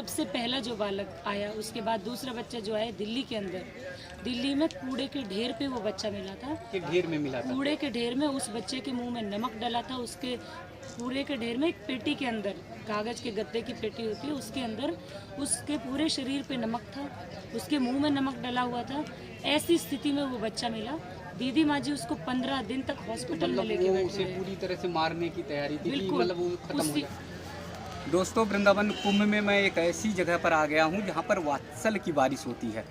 सबसे पहला जो बालक आया, उसके बाद दूसरा बच्चा जो आया दिल्ली के अंदर, दिल्ली में कूड़े के ढेर पे वो बच्चा मिला था। के ढेर में मिला था? कूड़े के ढेर में उस बच्चे के मुंह में नमक डला था। उसके कूड़े के ढेर में एक पेटी के अंदर, कागज़ के गद्दे की पेटी होती है, उसके अंदर उसके पूरे शरीर पे नमक था, उसके मुंह में नमक डला हुआ था। ऐसी स्थिति में वो बच्चा मिला। दीदी माँ जी उसको 15 दिन तक हॉस्पिटल में लेके वो बैठे उसे रहे। पूरी तरह से मारने की तैयारी थी कि बिल्कुल। मतलब वो खत्म हो उसी- जाए। दोस्तों, वृंदावन कुंभ में मैं एक ऐसी जगह पर आ गया हूँ जहाँ पर वात्सल की बारिश होती है,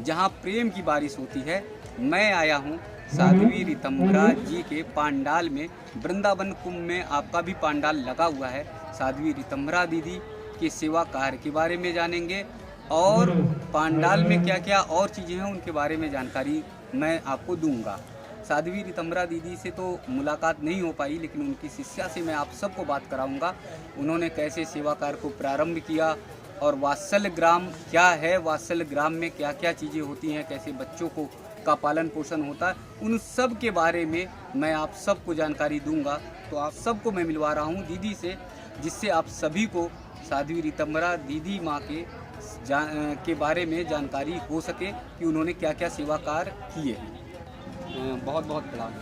जहाँ प्रेम की बारिश होती है। मैं आया हूँ साध्वी ऋतंभरा जी के पांडाल में। वृंदावन कुंभ में आपका भी पांडाल लगा हुआ है। साध्वी ऋतंभरा दीदी के सेवा कार्य के बारे में जानेंगे और पांडाल में क्या क्या और चीज़ें हैं उनके बारे में जानकारी मैं आपको दूंगा। साध्वी ऋतंभरा दीदी से तो मुलाकात नहीं हो पाई, लेकिन उनकी शिष्या से मैं आप सबको बात कराऊंगा। उन्होंने कैसे सेवा कार्य को प्रारंभ किया और वात्सल्य ग्राम क्या है, वात्सल्य ग्राम में क्या क्या चीज़ें होती हैं, कैसे बच्चों को का पालन पोषण होता है, उन सब के बारे में मैं आप सबको जानकारी दूंगा। तो आप सबको मैं मिलवा रहा हूँ दीदी से, जिससे आप सभी को साध्वी ऋतंभरा दीदी माँ के बारे में जानकारी हो सके कि उन्होंने क्या क्या सेवा कार्य किए हैं। बहुत बहुत प्रणाम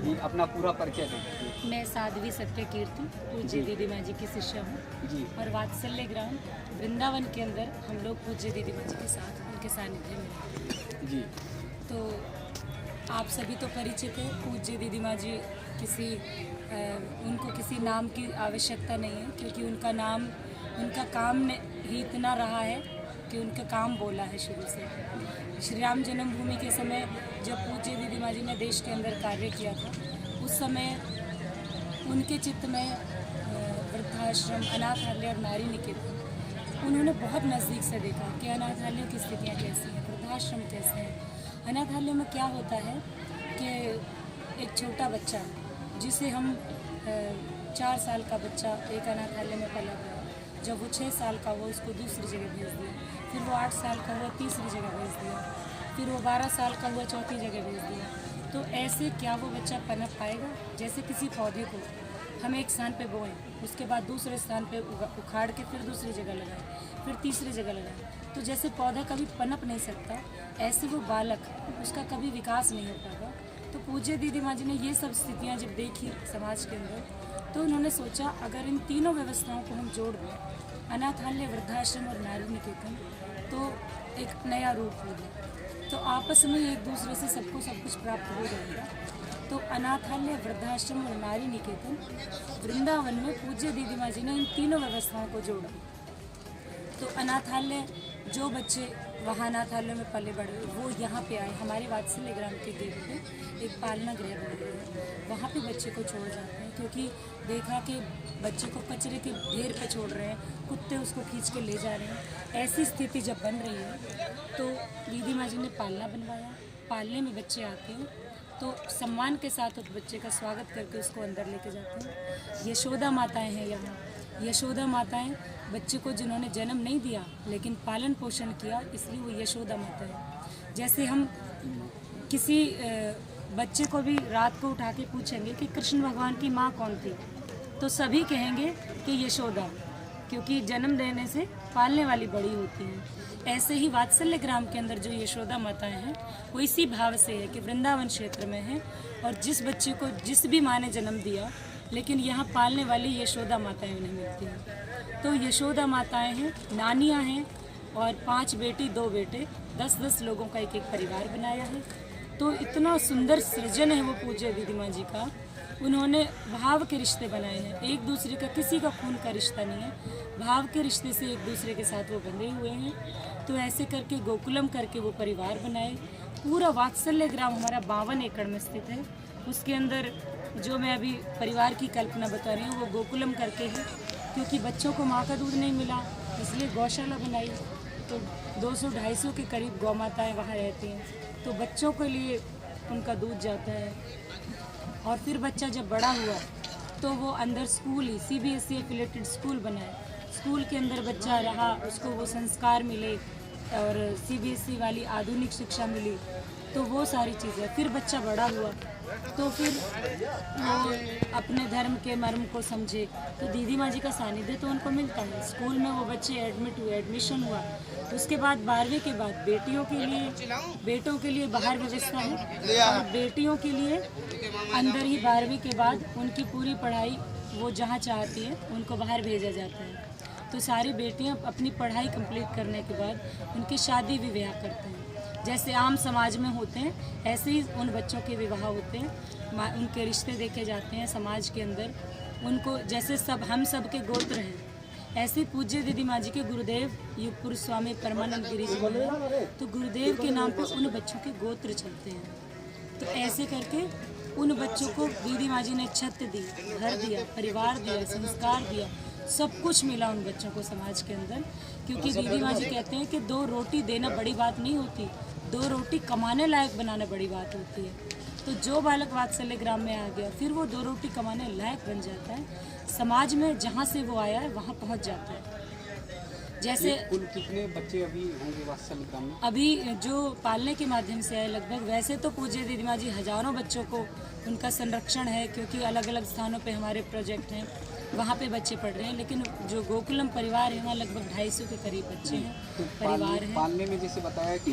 जी। अपना पूरा परिचय दें। मैं साध्वी सत्य कीर्ति पूज्य दीदी माँ जी की शिष्या हूँ जी। और वात्सल्य ग्राम वृंदावन के अंदर हम लोग पूज्य दीदी माँ जी के साथ उनके सानिध्य में हैं। जी। तो आप सभी तो परिचित हैं, पूज्य दीदी माँ जी उनको किसी नाम की आवश्यकता नहीं है, क्योंकि उनका नाम, उनका काम ही इतना रहा है कि उनका काम बोला है शुरू से। श्री राम जन्मभूमि के समय जब पूज्य दीदी माँ जी ने देश के अंदर कार्य किया था, उस समय उनके चित्त में वृद्धाश्रम, अनाथालय और नारी निकेतन उन्होंने बहुत नज़दीक से देखा कि अनाथालयों की स्थितियाँ कैसी हैं, वृद्धाश्रम कैसे हैं। अनाथालय में क्या होता है कि एक छोटा बच्चा, जिसे हम 4 साल का बच्चा एक अनाथालय में पला गया, जब वो 6 साल का हुआ उसको दूसरी जगह भेज दिया, फिर वो 8 साल का हुआ तीसरी जगह भेज दिया, फिर वो 12 साल का हुआ चौथी जगह भेज दिया। तो ऐसे क्या वो बच्चा पनप पाएगा? जैसे किसी पौधे को हम एक स्थान पे बोएं, उसके बाद दूसरे स्थान पे उखाड़ के फिर दूसरी जगह लगाएं, फिर तीसरी जगह लगाएं, तो जैसे पौधा कभी पनप नहीं सकता, ऐसे वो बालक, उसका कभी विकास नहीं हो पाएगा। तो पूज्य दीदी माँ जी ने ये सब स्थितियाँ जब देखी समाज के अंदर, तो उन्होंने सोचा अगर इन तीनों व्यवस्थाओं को हम जोड़ दें, अनाथालय, वृद्धाश्रम और नारी निकेतन, तो एक नया रूप होगा। तो आपस में एक दूसरे से सबको सब कुछ प्राप्त हो जाएगा। तो अनाथालय, वृद्धाश्रम और नारी निकेतन वृंदावन में पूज्य दीदी माँ जी ने इन तीनों व्यवस्थाओं को जोड़ा। तो अनाथालय, जो बच्चे वहाँ अनाथालय में पले बड़े वो यहाँ पे आए, हमारे वात्सल्य ग्राम के गेट पे एक पालना गृह बना है, वहाँ पे बच्चे को छोड़ जाते हैं, क्योंकि देखा कि बच्चे को कचरे के ढेर पे छोड़ रहे हैं, कुत्ते उसको खींच के ले जा रहे हैं। ऐसी स्थिति जब बन रही है तो दीदी माँ जी ने पालना बनवाया। पालने में बच्चे आते हैं तो सम्मान के साथ उस बच्चे का स्वागत करके उसको अंदर लेके जाते हैं। यशोदा माताएँ हैं यहाँ, यशोदा माताएँ बच्चे को जिन्होंने जन्म नहीं दिया लेकिन पालन पोषण किया, इसलिए वो यशोदा माता है। जैसे हम किसी बच्चे को भी रात को उठा के पूछेंगे कि कृष्ण भगवान की माँ कौन थी, तो सभी कहेंगे कि यशोदा, क्योंकि जन्म देने से पालने वाली बड़ी होती हैं। ऐसे ही वात्सल्य ग्राम के अंदर जो यशोदा माताएँ हैं वो इसी भाव से है कि वृंदावन क्षेत्र में है, और जिस बच्चे को जिस भी माँ ने जन्म दिया, लेकिन यहाँ पालने वाली यशोदा माताएँ उन्हें मिलती हैं। तो यशोदा माताएँ हैं, नानियाँ हैं, और 5 बेटी 2 बेटे, 10-10 लोगों का एक परिवार बनाया है। तो इतना सुंदर सृजन है वो पूज्य दीदी माँ जी का। उन्होंने भाव के रिश्ते बनाए हैं, एक दूसरे का, किसी का खून का रिश्ता नहीं है, भाव के रिश्ते से एक दूसरे के साथ वो बंधे हुए हैं। तो ऐसे करके गोकुलम करके वो परिवार बनाए। पूरा वात्सल्य ग्राम हमारा 52 एकड़ में स्थित है। उसके अंदर जो मैं अभी परिवार की कल्पना बता रही हूँ वो गोकुलम करके है, क्योंकि बच्चों को माँ का दूध नहीं मिला, इसलिए गौशाला बनाई। तो 200-250 के करीब गौ माताएँ वहाँ रहती हैं, तो बच्चों के लिए उनका दूध जाता है। और फिर बच्चा जब बड़ा हुआ तो वो अंदर स्कूल ही CBSE एफिलेटेड स्कूल बनाए। स्कूल के अंदर बच्चा रहा, उसको वो संस्कार मिले, और CBSE वाली आधुनिक शिक्षा मिली, तो वो सारी चीज़ें। फिर बच्चा बड़ा हुआ तो फिर वो अपने धर्म के मर्म को समझे, तो दीदी माँ जी का सानिध्य तो उनको मिलता है। स्कूल में वो बच्चे एडमिट हुए, एडमिशन हुआ, उसके बाद 12वीं के बाद बेटों के लिए बाहर व्यवस्था है, और बेटियों के लिए अंदर ही 12वीं के बाद उनकी पूरी पढ़ाई वो जहाँ चाहती है उनको बाहर भेजा जाता है। तो सारी बेटियां अपनी पढ़ाई कंप्लीट करने के बाद उनकी शादी विवाह करते हैं। जैसे आम समाज में होते हैं ऐसे ही उन बच्चों के विवाह होते हैं, उनके रिश्ते देखे जाते हैं समाज के अंदर। उनको जैसे हम सब के गोत्र हैं, ऐसे पूज्य दीदी माँ जी के गुरुदेव युग पुरुष स्वामी परमानंद गिरी जी हैं, तो गुरुदेव के नाम पर उन बच्चों के गोत्र चलते हैं। तो ऐसे करके उन बच्चों को दीदी माँ जी ने छत दी, घर दिया, परिवार दिया, संस्कार दिया, सब कुछ मिला उन बच्चों को समाज के अंदर। क्योंकि दीदी माँ जी कहते हैं कि 2 रोटी देना बड़ी बात नहीं होती, 2 रोटी कमाने लायक बनाना बड़ी बात होती है। तो जो बालक वात्सल्य ग्राम में आ गया फिर वो 2 रोटी कमाने लायक बन जाता है, समाज में जहाँ से वो आया है वहाँ पहुँच जाता है। जैसे कुल कितने बच्चे अभी होंगे वात्सल्य ग्राम में? अभी जो पालने के माध्यम से है लगभग, वैसे तो पूज्य दीदी माँ जी हजारों बच्चों को उनका संरक्षण है, क्योंकि अलग अलग स्थानों पे हमारे प्रोजेक्ट हैं, वहाँ पे बच्चे पढ़ रहे हैं। लेकिन जो गोकुलम परिवार है वहाँ लगभग 250 के करीब बच्चे हैं, तो परिवार हैं। पालने में जैसे बताया कि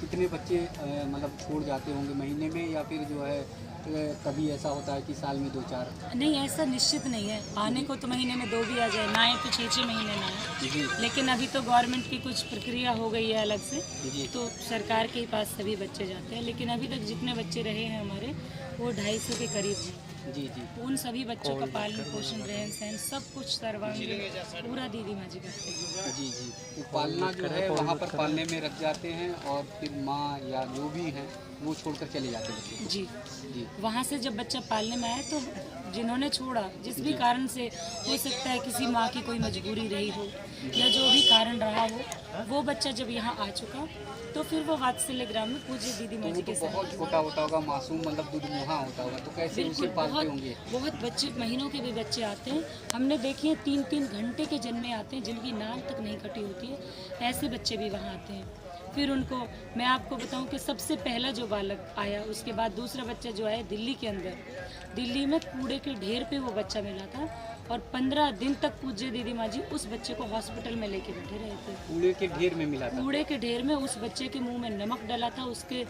कितने बच्चे मतलब छोड़ जाते होंगे महीने में, या फिर जो है कभी ऐसा होता है कि साल में 2-4? नहीं, ऐसा निश्चित नहीं है। आने को तो महीने में 2 भी आ जाए, ना आए तो 6-6 महीने ना आए। लेकिन अभी तो गवर्नमेंट की कुछ प्रक्रिया हो गई है अलग से, तो सरकार के पास सभी बच्चे जाते हैं। लेकिन अभी तक जितने बच्चे रहे हैं हमारे वो 250 के करीब हैं। जी। उन सभी बच्चों का पालन पोषण, रहन सहन, सब कुछ सर्वांगीण पूरा दीदी माँ जी करते हैं। जी। तो पालना जो है वहाँ पर पालने में रख जाते हैं, और फिर माँ या जो भी हैं वो छोड़कर चले जाते हैं बच्चे। जी। वहाँ से जब बच्चा पालने में आए तो जिन्होंने छोड़ा, जिस भी कारण से, हो सकता है किसी माँ की कोई मजबूरी रही हो या जो भी कारण रहा हो, वो बच्चा जब यहाँ आ चुका तो फिर वो वात्सल्य ग्राम में पूज्य दीदी माँ जी के साथ। बहुत छोटा होता होगा, मासूम, मतलब दूध मुहा होता होगा, तो कैसे उसे पालते होंगे? बहुत बच्चे, महीनों के भी बच्चे आते हैं, हमने देखे हैं 3-3 घंटे के जन्मे आते हैं, जिनकी नाक तक नहीं कटी होती है, ऐसे बच्चे भी वहाँ आते हैं। फिर उनको मैं आपको बताऊं कि सबसे पहला जो बालक आया, उसके बाद दूसरा बच्चा जो आया दिल्ली के अंदर, दिल्ली में कूड़े के ढेर पे वो बच्चा मिला था, और 15 दिन तक पूज्य दीदी माँ जी उस बच्चे को हॉस्पिटल में लेके बैठे रहे थे। कूड़े के ढेर में मिला था? कूड़े के ढेर में उस बच्चे के मुंह में नमक डला था। उसके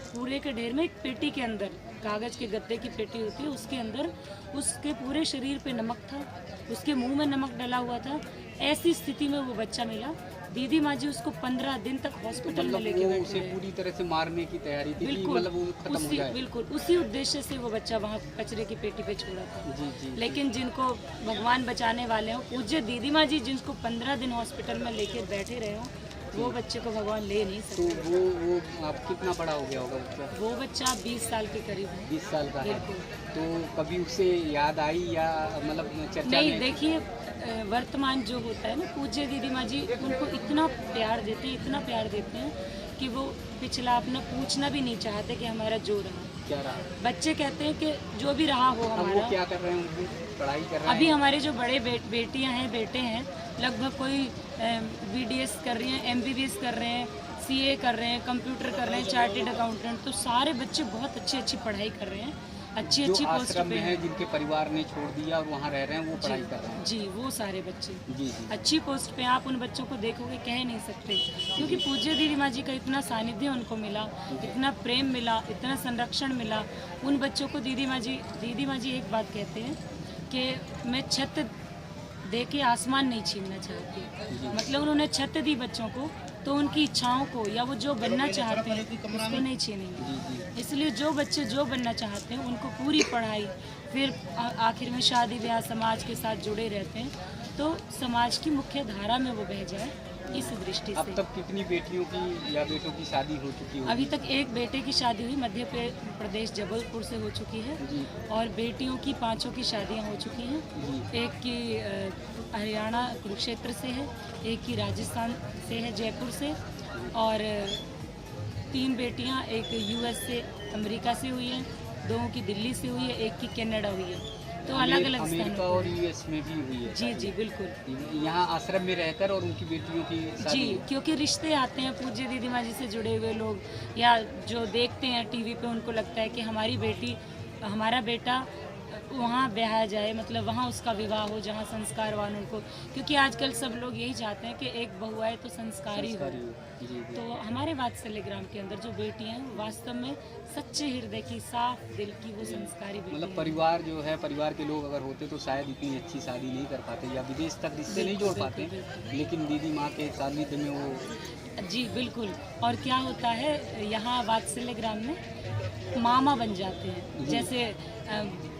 कूड़े के ढेर में एक पेटी के अंदर, कागज के गद्दे की पेटी होती है, उसके अंदर उसके पूरे शरीर पे नमक था, उसके मुंह में नमक डला हुआ था। ऐसी स्थिति में वो बच्चा मिला। दीदी माँ जी उसको 15 दिन तक हॉस्पिटल में लेके बैठे उसे रहे। पूरी तरह से मारने की तैयारी थी, मतलब वो खत्म हो जाए। बिल्कुल उसी उद्देश्य से वो बच्चा वहाँ कचरे की पेटी पे छोड़ा था। जी। लेकिन जिनको भगवान बचाने वाले हो, पूज्य दीदी माँ जी जिनको 15 दिन हॉस्पिटल में लेके बैठे रहे हो, वो बच्चे को भगवान ले नहीं सकते। तो वो आप कितना बड़ा हो गया होगा बच्चा? वो बच्चा 20 साल के करीब है। 20 साल का है। तो कभी उसे याद आई या मतलब चर्चा नहीं, में? देखिए वर्तमान जो होता है ना, पूज्य दीदी माँ जी उनको इतना प्यार देते हैं, इतना प्यार देते हैं कि वो पिछला अपना पूछना भी नहीं चाहते कि हमारा जो रहा क्या रहा। बच्चे कहते हैं कि जो भी रहा हो अब हमारा। वो क्या कर रहे हैं? उनकी पढ़ाई कर रहे हैं? अभी हमारे जो बड़े बेटियां हैं, बेटे हैं, लगभग कोई BDS कर रही हैं, MBBS कर रहे हैं, CA कर रहे हैं, कंप्यूटर कर रहे हैं, चार्टेड अकाउंटेंट। तो सारे बच्चे बहुत अच्छी पढ़ाई कर रहे हैं, अच्छी पोस्ट पे हैं, जिनके परिवार ने छोड़ दिया और वहाँ रह रहे हैं, वो पढ़ाई कर रहे हैं। जी, वो सारे बच्चे जी। अच्छी पोस्ट पे। आप उन बच्चों को देखोगे कह नहीं सकते, क्योंकि पूज्य दीदी माँ जी का इतना सानिध्य उनको मिला, इतना प्रेम मिला, इतना संरक्षण मिला उन बच्चों को। दीदी माँ जी एक बात कहते हैं कि मैं छत दे के आसमान नहीं छीनना चाहती। मतलब उन्होंने छत दी बच्चों को, तो उनकी इच्छाओं को या वो जो बनना चाहते हैं उसको नहीं छीनेंगे। इसलिए जो बच्चे जो बनना चाहते हैं उनको पूरी पढ़ाई, फिर आखिर में शादी ब्याह समाज के साथ जुड़े रहते हैं, तो समाज की मुख्य धारा में वो बह जाए, इस दृष्टि से। अब तक कितनी बेटियों की या बेटों की शादी हो चुकी है? अभी तक एक बेटे की शादी हुई, मध्य प्रदेश जबलपुर से हो चुकी है, और बेटियों की 5 की शादियां हो चुकी हैं। एक की हरियाणा कुरुक्षेत्र से है, एक की राजस्थान से है, जयपुर से, और 3 बेटियां, एक US से, अमेरिका से हुई हैं, 2 की दिल्ली से हुई है, एक की कनाडा हुई है। तो अलग अलग अमेरिका और यूएस में भी हुई है। जी जी बिल्कुल। यहाँ आश्रम में रहकर और उनकी बेटियों की शादी। जी, क्योंकि रिश्ते आते हैं पूज्य दीदी माँ जी से जुड़े हुए लोग, या जो देखते हैं टीवी पे, उनको लगता है कि हमारी बेटी, हमारा बेटा वहाँ ब्याह जाए, मतलब वहाँ उसका विवाह हो जहाँ संस्कारवान उनको, क्योंकि आजकल सब लोग यही चाहते हैं कि एक बहू आए तो संस्कारी हो। जी, जी। तो हमारे वात्सल्य ग्राम के अंदर जो बेटियां हैं वास्तव में सच्चे हृदय की, साफ दिल की, वो संस्कारी बेटियां मतलब हैं। परिवार जो है, परिवार के लोग अगर होते तो शायद इतनी अच्छी शादी नहीं कर पाते या विदेश तक रिश्ते नहीं जोड़ पाते, बिल्कुल। लेकिन दीदी माँ के सानिध्य में वो। जी बिल्कुल। और क्या होता है यहाँ वात्सल्य ग्राम में मामा बन जाते हैं। जैसे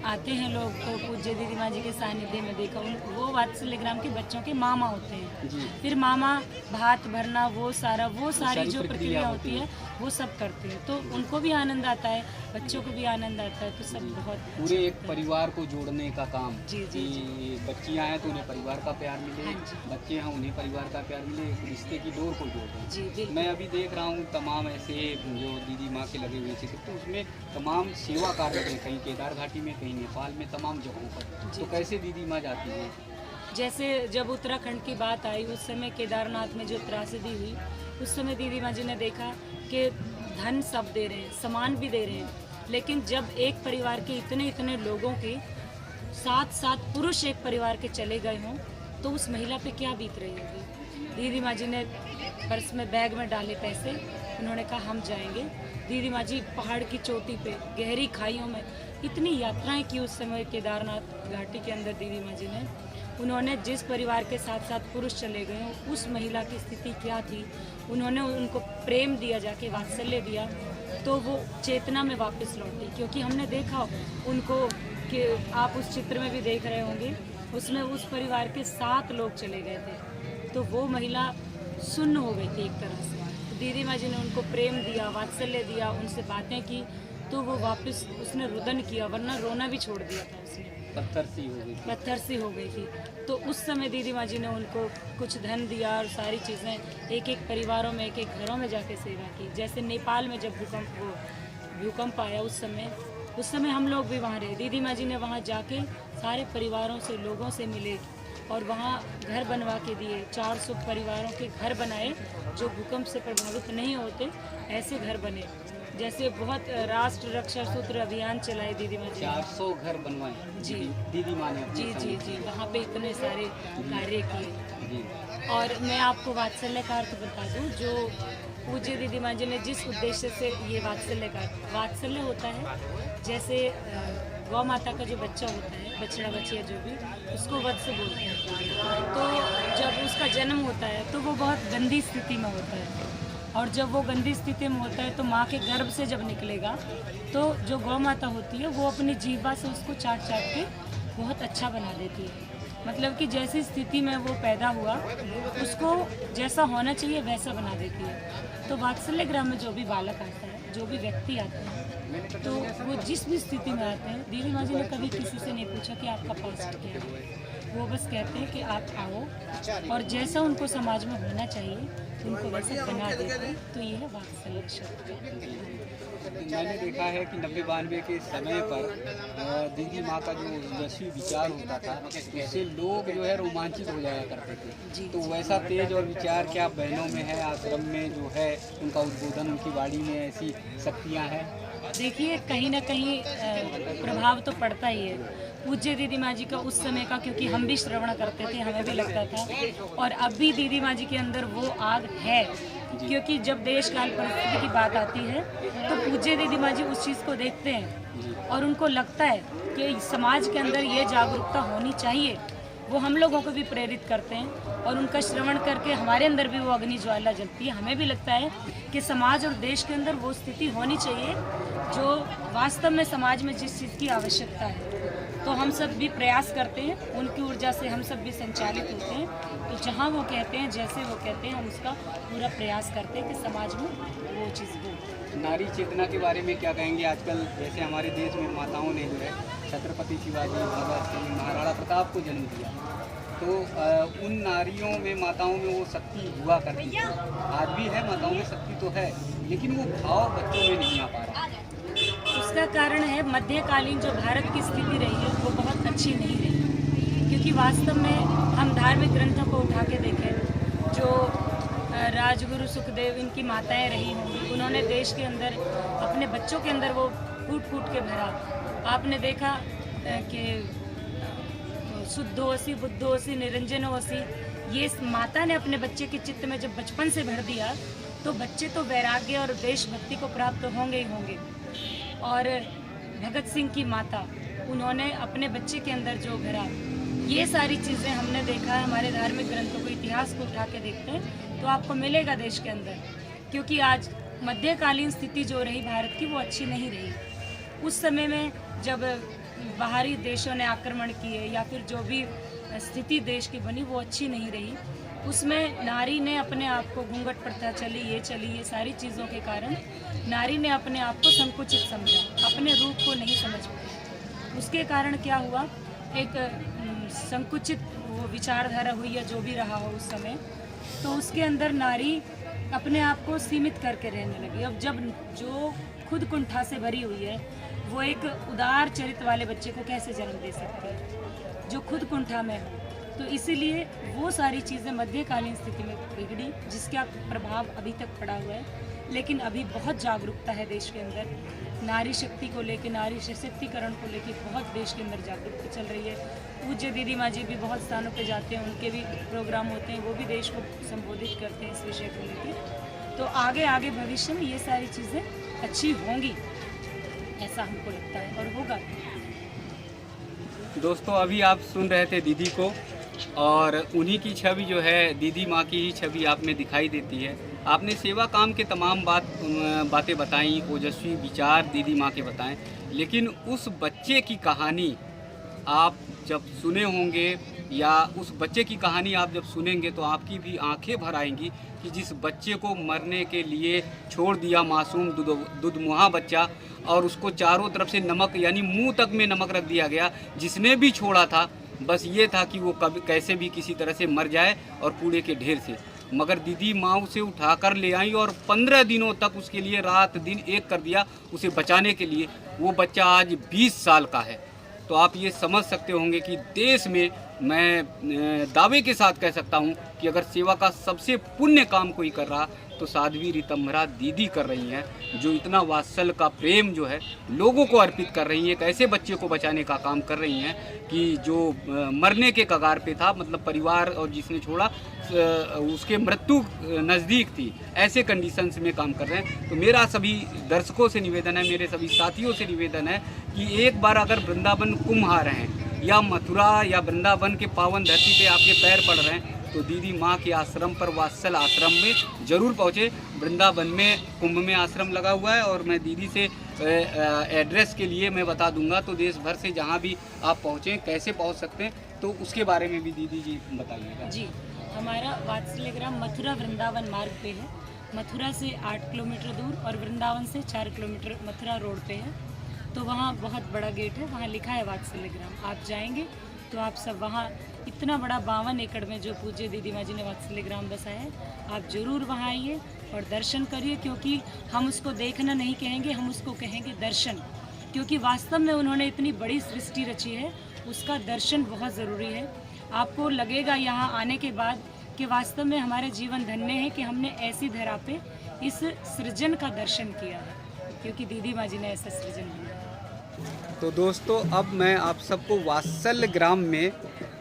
आते हैं लोग तो पूज्य दीदी माँ जी के सानिध्य में देखा, वो वात्सल्य ग्राम के बच्चों के मामा होते हैं। जी। फिर मामा भात भरना, वो सारी जो प्रक्रिया प्रक्रिया होती होती है वो सब करते हैं, तो उनको भी आनंद आता है, बच्चों को भी आनंद आता है, तो सब बहुत पूरे एक परिवार को जोड़ने का काम। जी, जी, कि बच्चियाँ हैं तो उन्हें परिवार का प्यार मिले, हाँ जी। बच्चे हैं उन्हें परिवार का प्यार मिले, एक रिश्ते की डोर को जोड़ें। जी बिल्कुल। मैं अभी देख रहा हूँ तमाम ऐसे जो दीदी माँ के लगे हुए चित्र, तो उसमें तमाम सेवा कार्य हैं, कहीं केदार घाटी में, कहीं नेपाल में, तमाम जगहों पर। जी। तो कैसे दीदी माँ जाती हैं? जैसे जब उत्तराखंड की बात आई, उस समय केदारनाथ में जो त्रासदी हुई, उस समय दीदी माँ जी ने देखा कि धन सब दे रहे हैं, सामान भी दे रहे हैं, लेकिन जब एक परिवार के इतने लोगों के 7 पुरुष एक परिवार के चले गए हों, तो उस महिला पे क्या बीत रही होगी। दीदी माँ जी ने पर्स में, बैग में डाले पैसे, उन्होंने कहा हम जाएंगे। दीदी माँ जी पहाड़ की चोटी पे, गहरी खाइयों में इतनी यात्राएं की उस समय केदारनाथ घाटी के अंदर दीदी माँ जी ने। उन्होंने जिस परिवार के 7 पुरुष चले गए हों, उस महिला की स्थिति क्या थी, उन्होंने उनको प्रेम दिया, जाके वात्सल्य दिया, तो वो चेतना में वापस लौटी। क्योंकि हमने देखा उनको कि आप उस चित्र में भी देख रहे होंगे, उसमें उस परिवार के 7 लोग चले गए थे, तो वो महिला सुन्न हो गई थी एक तरह से। तो दीदी माँ जी ने उनको प्रेम दिया, वात्सल्य दिया, उनसे बातें की, तो वो वापस उसने रुदन किया, वरना रोना भी छोड़ दिया था उसने, पत्थर सी हो गई थी। पत्थर सी हो गई थी। तो उस समय दीदी माँ जी ने उनको कुछ धन दिया और सारी चीज़ें, एक परिवारों में, एक घरों में जाके सेवा की। जैसे नेपाल में जब भूकंप आया, उस समय हम लोग भी वहाँ रहे। दीदी माँ जी ने वहाँ जाके सारे परिवारों से, लोगों से मिले और वहाँ घर बनवा के दिए। 400 परिवारों के घर बनाए जो भूकंप से प्रभावित नहीं होते, ऐसे घर बने। जैसे बहुत राष्ट्र रक्षा सूत्र अभियान चलाए दीदी माँ जी। 400 घर बनवाए जी। दीदी माँ ने अपने जी जी जी, वहाँ पे इतने सारे कार्य किए। जी। और मैं आपको वात्सल्य का अर्थ बता दूँ, जो पूज्य दीदी माँ जी ने जिस उद्देश्य से ये वात्सल्य होता है, जैसे गौ माता का जो बच्चा होता है, बछड़ा बछिया जो भी, उसको वत्स बोलते हैं। तो जब उसका जन्म होता है तो वो बहुत गंदी स्थिति में होता है, और जब वो गंदी स्थिति में होता है तो माँ के गर्भ से जब निकलेगा, तो जो गौ माता होती है वो अपनी जीवा से उसको चाट के बहुत अच्छा बना देती है। मतलब कि जैसी स्थिति में वो पैदा हुआ, उसको जैसा होना चाहिए वैसा बना देती है। तो वात्सल्य ग्राम में जो भी बालक आता है, जो भी व्यक्ति आता है, तो वो जिस भी स्थिति में आते हैं, दीदी माँ जी ने कभी किसी से नहीं पूछा कि आपका पास्ट क्या है। वो बस कहते हैं कि आप आओ, और जैसा उनको समाज में होना चाहिए उनको वैसे बना देते हैं। तो ये है वात्सल्य शब्द। मैंने देखा है कि 90-92 के समय पर दीदी माँ का जो यशी विचार होता था, उससे लोग जो है रोमांचित हो जाया करते थे। तो वैसा तेज और विचार क्या बहनों में है, आश्रम में जो है उनका उद्बोधन, उनकी वाणी में ऐसी शक्तियाँ हैं? देखिए, कहीं ना कहीं प्रभाव तो पड़ता ही है पूज्य दीदी माँ जी का उस समय का, क्योंकि हम भी श्रवण करते थे, हमें भी लगता था। और अब भी दीदी माँ जी के अंदर वो आग है, क्योंकि जब देश काल परिस्थिति की बात आती है तो पूज्य दीदी माँ जी उस चीज़ को देखते हैं और उनको लगता है कि समाज के अंदर ये जागरूकता होनी चाहिए। वो हम लोगों को भी प्रेरित करते हैं और उनका श्रवण करके हमारे अंदर भी वो अग्नि ज्वाला जलती है। हमें भी लगता है कि समाज और देश के अंदर वो स्थिति होनी चाहिए जो वास्तव में समाज में जिस चीज़ की आवश्यकता है। तो हम सब भी प्रयास करते हैं, उनकी ऊर्जा से हम सब भी संचालित होते हैं। तो जहाँ वो कहते हैं, जैसे वो कहते हैं, हम उसका पूरा प्रयास करते हैं कि समाज में वो चीज़ हो। नारी चेतना के बारे में क्या कहेंगे? आजकल जैसे हमारे देश में माताओं ने जो है छत्रपति शिवाजी, भगत सिंह, महाराणा प्रताप को जन्म दिया, तो उन नारियों में, माताओं में वो शक्ति हुआ करती थी। आज भी है, माताओं में शक्ति तो है, लेकिन वो भाव बच्चों में नहीं आ पा रहा। उसका कारण है मध्यकालीन जो भारत की स्थिति रही है वो बहुत अच्छी नहीं रही। क्योंकि वास्तव में हम धार्मिक ग्रंथों को उठा के देखें, जो राजगुरु सुखदेव इनकी माताएं रही होंगी, उन्होंने देश के अंदर अपने बच्चों के अंदर वो फूट फूट के भरा। आपने देखा कि शुद्धोसी बुद्धोसी निरंजनोसी, ये माता ने अपने बच्चे के चित्त में जब बचपन से भर दिया तो बच्चे तो वैराग्य और देशभक्ति को प्राप्त होंगे ही होंगे। और भगत सिंह की माता, उन्होंने अपने बच्चे के अंदर जो भरा, ये सारी चीज़ें हमने देखा है। हमारे धार्मिक ग्रंथों को, इतिहास को उठा के देखते हैं तो आपको मिलेगा देश के अंदर। क्योंकि आज मध्यकालीन स्थिति जो रही भारत की, वो अच्छी नहीं रही। उस समय में जब बाहरी देशों ने आक्रमण किए या फिर जो भी स्थिति देश की बनी, वो अच्छी नहीं रही। उसमें नारी ने अपने आप को, घूंघट प्रथा चली, ये सारी चीज़ों के कारण नारी ने अपने आप को संकुचित समझा, अपने रूप को नहीं समझ पाई। उसके कारण क्या हुआ, एक संकुचित वो विचारधारा हुई या जो भी रहा हो उस समय, तो उसके अंदर नारी अपने आप को सीमित करके रहने लगी। अब जब जो खुद कुंठा से भरी हुई है, वो एक उदार चरित्र वाले बच्चे को कैसे जन्म दे सकती है जो खुद कुंठा में हो। तो इसीलिए वो सारी चीज़ें मध्यकालीन स्थिति में बिगड़ी, जिसका प्रभाव अभी तक पड़ा हुआ है। लेकिन अभी बहुत जागरूकता है देश के अंदर, नारी शक्ति को लेकर, नारी सशक्तिकरण को लेकर बहुत देश के अंदर जागरूकता चल रही है। पूज्य दीदी माँ जी भी बहुत स्थानों पे जाते हैं, उनके भी प्रोग्राम होते हैं, वो भी देश को संबोधित करते हैं इस विषय को लेकर। तो आगे आगे भविष्य में ये सारी चीज़ें अच्छी होंगी, ऐसा हमको लगता है, और होगा। दोस्तों, अभी आप सुन रहे थे दीदी को, और उन्हीं की छवि जो है, दीदी माँ की ही छवि आप में दिखाई देती है। आपने सेवा काम के तमाम बातें बताई, ओजस्वी विचार दीदी माँ के बताएं, लेकिन उस बच्चे की कहानी आप जब सुने होंगे, या उस बच्चे की कहानी आप जब सुनेंगे तो आपकी भी आंखें भर आएंगी कि जिस बच्चे को मरने के लिए छोड़ दिया, मासूम दुधमुहा बच्चा, और उसको चारों तरफ से नमक, यानी मुंह तक में नमक रख दिया गया। जिसने भी छोड़ा था, बस ये था कि वो कभी कैसे भी किसी तरह से मर जाए और कूड़े के ढेर से। मगर दीदी माँ उसे उठाकर ले आई और 15 दिनों तक उसके लिए रात दिन एक कर दिया, उसे बचाने के लिए। वो बच्चा आज 20 साल का है। तो आप ये समझ सकते होंगे कि देश में, मैं दावे के साथ कह सकता हूँ कि अगर सेवा का सबसे पुण्य काम कोई कर रहा तो साध्वी रीतम्भरा दीदी कर रही हैं, जो इतना वात्सल का प्रेम जो है लोगों को अर्पित कर रही हैं। एक ऐसे बच्चे को बचाने का काम कर रही हैं कि जो मरने के कगार पे था, मतलब परिवार और जिसने छोड़ा उसके मृत्यु नज़दीक थी, ऐसे कंडीशंस में काम कर रहे हैं। तो मेरा सभी दर्शकों से निवेदन है, मेरे सभी साथियों से निवेदन है कि एक बार अगर वृंदावन कुंभ आ रहे हैं, या मथुरा या वृंदावन के पावन धरती पे आपके पैर पड़ रहे हैं, तो दीदी माँ के आश्रम पर, वात्सल आश्रम में ज़रूर पहुँचे। वृंदावन में कुंभ में आश्रम लगा हुआ है, और मैं दीदी से एड्रेस के लिए मैं बता दूंगा। तो देश भर से जहाँ भी आप पहुँचें, कैसे पहुँच सकते हैं, तो उसके बारे में भी दीदी जी बताइएगा। जी, हमारा वात्सल्य ग्राम मथुरा वृंदावन मार्ग पे है। मथुरा से 8 किलोमीटर दूर और वृंदावन से 4 किलोमीटर मथुरा रोड पे है। तो वहाँ बहुत बड़ा गेट है, वहाँ लिखा है वात्सल्य ग्राम। आप जाएंगे तो आप सब वहाँ, इतना बड़ा 52 एकड़ में जो पूज्य दीदी माँ जी ने वात्सल्य ग्राम बसाया है, आप ज़रूर वहाँ आइए और दर्शन करिए। क्योंकि हम उसको देखना नहीं कहेंगे, हम उसको कहेंगे दर्शन। क्योंकि वास्तव में उन्होंने इतनी बड़ी सृष्टि रची है, उसका दर्शन बहुत ज़रूरी है। आपको लगेगा यहाँ आने के बाद कि वास्तव में हमारे जीवन धन्य है कि हमने ऐसी धरा पे इस सृजन का दर्शन किया है, क्योंकि दीदी माँ जी ने ऐसा सृजन किया। तो दोस्तों, अब मैं आप सबको वात्सल्य ग्राम में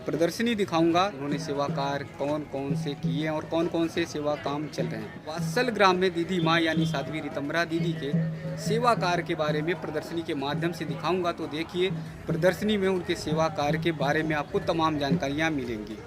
प्रदर्शनी दिखाऊंगा। उन्होंने सेवा कार्य कौन कौन से किए हैं और कौन कौन से सेवा काम चल रहे हैं। वात्सल्य ग्राम में दीदी माँ यानी साध्वी रीतम्भरा दीदी के सेवा कार्य के बारे में प्रदर्शनी के माध्यम से दिखाऊंगा। तो देखिए, प्रदर्शनी में उनके सेवा कार्य के बारे में आपको तमाम जानकारियाँ मिलेंगी।